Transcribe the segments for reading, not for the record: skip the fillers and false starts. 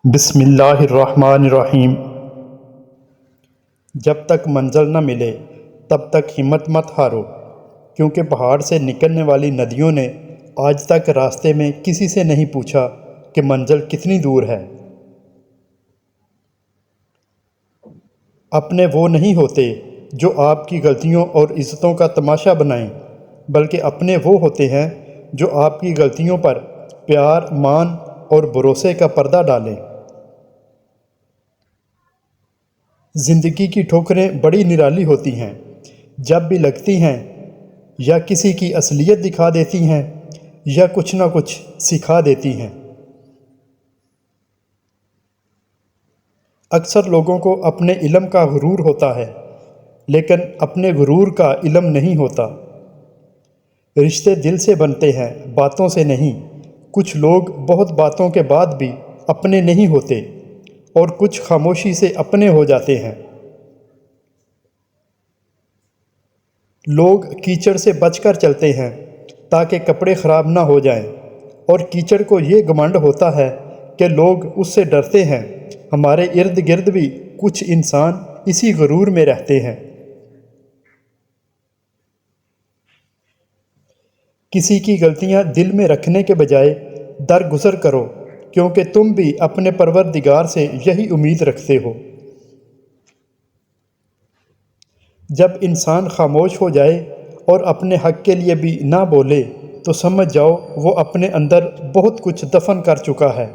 بسم اللہ الرحمن الرحیم۔ جب تک منزل نہ ملے تب تک ہمت مت ہارو، کیونکہ پہاڑ سے نکلنے والی ندیوں نے آج تک راستے میں کسی سے نہیں پوچھا کہ منزل کتنی دور ہے۔ اپنے وہ نہیں ہوتے جو آپ کی غلطیوں اور عزتوں کا تماشا بنائیں، بلکہ اپنے وہ ہوتے ہیں جو آپ کی غلطیوں پر پیار، مان اور بھروسے کا پردہ ڈالیں۔ زندگی کی ٹھوکریں بڑی نرالی ہوتی ہیں، جب بھی لگتی ہیں یا کسی کی اصلیت دکھا دیتی ہیں یا کچھ نہ کچھ سکھا دیتی ہیں۔ اکثر لوگوں کو اپنے علم کا غرور ہوتا ہے، لیکن اپنے غرور کا علم نہیں ہوتا۔ رشتے دل سے بنتے ہیں، باتوں سے نہیں۔ کچھ لوگ بہت باتوں کے بعد بھی اپنے نہیں ہوتے اور کچھ خاموشی سے اپنے ہو جاتے ہیں۔ لوگ کیچڑ سے بچ کر چلتے ہیں تاکہ کپڑے خراب نہ ہو جائیں، اور کیچڑ کو یہ گھمنڈ ہوتا ہے کہ لوگ اس سے ڈرتے ہیں۔ ہمارے ارد گرد بھی کچھ انسان اسی غرور میں رہتے ہیں۔ کسی کی غلطیاں دل میں رکھنے کے بجائے درگزر کرو، کیونکہ تم بھی اپنے پروردگار سے یہی امید رکھتے ہو۔ جب انسان خاموش ہو جائے اور اپنے حق کے لیے بھی نہ بولے تو سمجھ جاؤ وہ اپنے اندر بہت کچھ دفن کر چکا ہے۔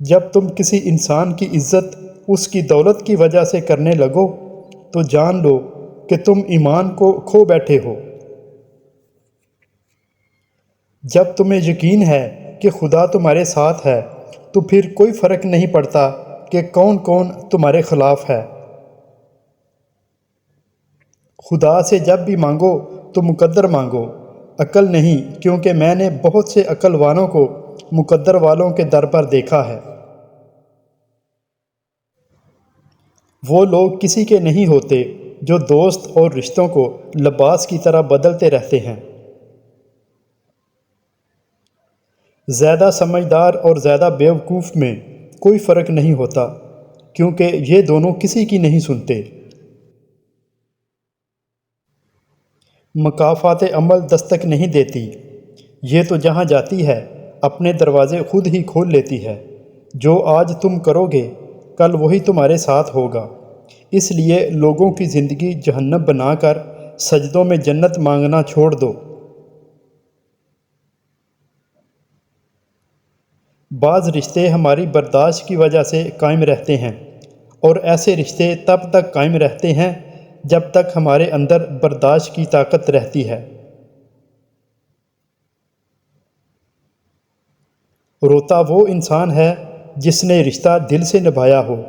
جب تم کسی انسان کی عزت اس کی دولت کی وجہ سے کرنے لگو تو جان لو کہ تم ایمان کو کھو بیٹھے ہو۔ جب تمہیں یقین ہے کہ خدا تمہارے ساتھ ہے تو پھر کوئی فرق نہیں پڑتا کہ کون کون تمہارے خلاف ہے۔ خدا سے جب بھی مانگو تو مقدر مانگو، عقل نہیں، کیونکہ میں نے بہت سے عقل والوں کو مقدر والوں کے در پر دیکھا ہے۔ وہ لوگ کسی کے نہیں ہوتے جو دوست اور رشتوں کو لباس کی طرح بدلتے رہتے ہیں۔ زیادہ سمجھدار اور زیادہ بیوقوف میں کوئی فرق نہیں ہوتا، کیونکہ یہ دونوں کسی کی نہیں سنتے۔ مکافات عمل دستک نہیں دیتی، یہ تو جہاں جاتی ہے اپنے دروازے خود ہی کھول لیتی ہے۔ جو آج تم کرو گے کل وہی تمہارے ساتھ ہوگا۔ اس لیے لوگوں کی زندگی جہنم بنا کر سجدوں میں جنت مانگنا چھوڑ دو۔ بعض رشتے ہماری برداشت کی وجہ سے قائم رہتے ہیں، اور ایسے رشتے تب تک قائم رہتے ہیں جب تک ہمارے اندر برداشت کی طاقت رہتی ہے۔ روتا وہ انسان ہے جس نے رشتہ دل سے نبھایا ہو،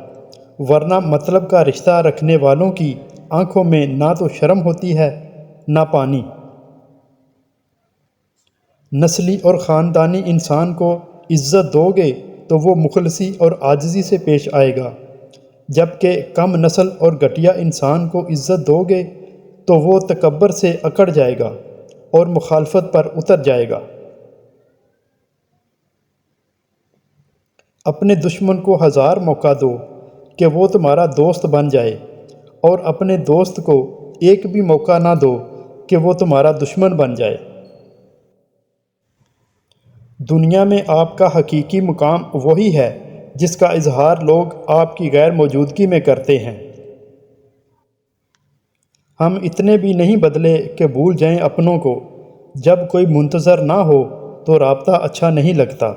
ورنہ مطلب کا رشتہ رکھنے والوں کی آنکھوں میں نہ تو شرم ہوتی ہے نہ پانی۔ نسلی اور خاندانی انسان کو عزت دو گے تو وہ مخلصی اور عاجزی سے پیش آئے گا، جبکہ کم نسل اور گھٹیا انسان کو عزت دو گے تو وہ تکبر سے اکڑ جائے گا اور مخالفت پر اتر جائے گا۔ اپنے دشمن کو 1000 موقع دو کہ وہ تمہارا دوست بن جائے، اور اپنے دوست کو ایک بھی موقع نہ دو کہ وہ تمہارا دشمن بن جائے۔ دنیا میں آپ کا حقیقی مقام وہی ہے جس کا اظہار لوگ آپ کی غیر موجودگی میں کرتے ہیں۔ ہم اتنے بھی نہیں بدلے کہ بھول جائیں اپنوں کو۔ جب کوئی منتظر نہ ہو تو رابطہ اچھا نہیں لگتا۔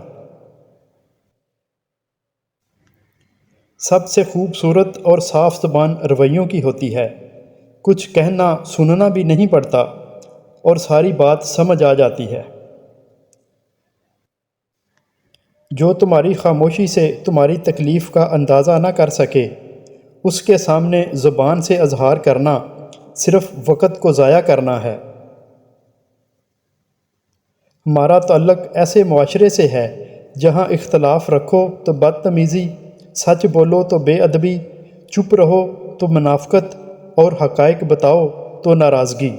سب سے خوبصورت اور صاف زبان رویوں کی ہوتی ہے۔ کچھ کہنا سننا بھی نہیں پڑتا اور ساری بات سمجھ آ جاتی ہے۔ جو تمہاری خاموشی سے تمہاری تکلیف کا اندازہ نہ کر سکے، اس کے سامنے زبان سے اظہار کرنا صرف وقت کو ضائع کرنا ہے۔ ہمارا تعلق ایسے معاشرے سے ہے جہاں اختلاف رکھو تو بدتمیزی، سچ بولو تو بے ادبی، چپ رہو تو منافقت، اور حقائق بتاؤ تو ناراضگی۔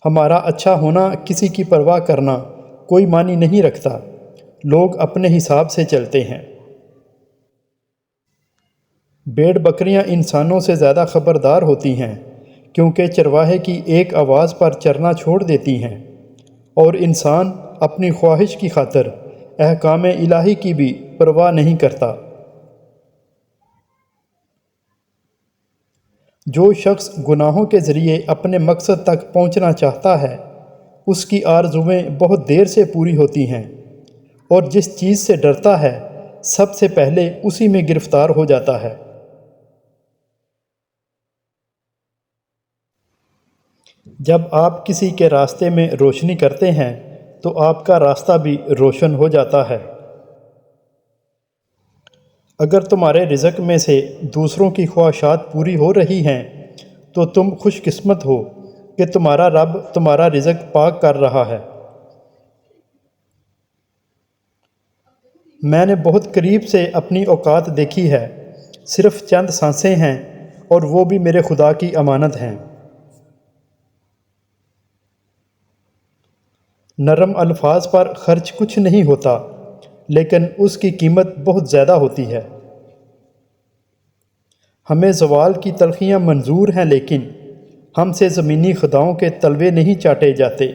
ہمارا اچھا ہونا، کسی کی پرواہ کرنا کوئی معنی نہیں رکھتا، لوگ اپنے حساب سے چلتے ہیں۔ بھیڑ بکریاں انسانوں سے زیادہ خبردار ہوتی ہیں کیونکہ چرواہے کی ایک آواز پر چرنا چھوڑ دیتی ہیں، اور انسان اپنی خواہش کی خاطر احکام الہی کی بھی پرواہ نہیں کرتا۔ جو شخص گناہوں کے ذریعے اپنے مقصد تک پہنچنا چاہتا ہے، اس کی آرزویں بہت دیر سے پوری ہوتی ہیں، اور جس چیز سے ڈرتا ہے سب سے پہلے اسی میں گرفتار ہو جاتا ہے۔ جب آپ کسی کے راستے میں روشنی کرتے ہیں تو آپ کا راستہ بھی روشن ہو جاتا ہے۔ اگر تمہارے رزق میں سے دوسروں کی خواہشات پوری ہو رہی ہیں تو تم خوش قسمت ہو کہ تمہارا رب تمہارا رزق پاک کر رہا ہے۔ میں نے بہت قریب سے اپنی اوقات دیکھی ہے، صرف چند سانسیں ہیں اور وہ بھی میرے خدا کی امانت ہیں۔ نرم الفاظ پر خرچ کچھ نہیں ہوتا، لیکن اس کی قیمت بہت زیادہ ہوتی ہے۔ ہمیں زوال کی تلخیاں منظور ہیں، لیکن ہم سے زمینی خداؤں کے تلوے نہیں چاٹے جاتے۔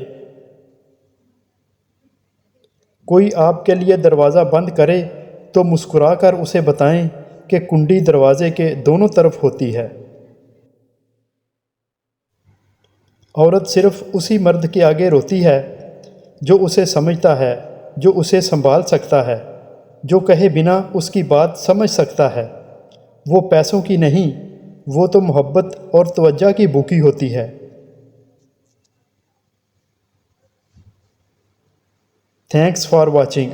کوئی آپ کے لیے دروازہ بند کرے تو مسکرا کر اسے بتائیں کہ کنڈی دروازے کے دونوں طرف ہوتی ہے۔ عورت صرف اسی مرد کے آگے روتی ہے جو اسے سمجھتا ہے، جو اسے سنبھال سکتا ہے، جو کہے بنا اس کی بات سمجھ سکتا ہے۔ وہ پیسوں کی نہیں، وہ تو محبت اور توجہ کی بھوکی ہوتی ہے۔ Thanks for watching.